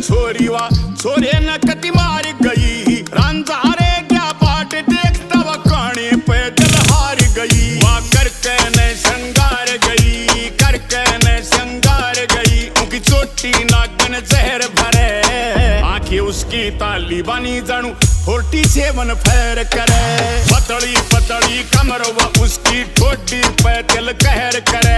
छोरी वा छोरे न कति मार गई रंजारे क्या बाट देखता व कहानी पैदल हार गई माँ करके न श्रृंगार गई करके न श्रृंगार गई उनकी चोटी नागन जहर भरे आंखें उसकी ताली बनी जानू 47 फेर करे पतली पतली कमर व उसकी ठोडी पैदल कहर करे।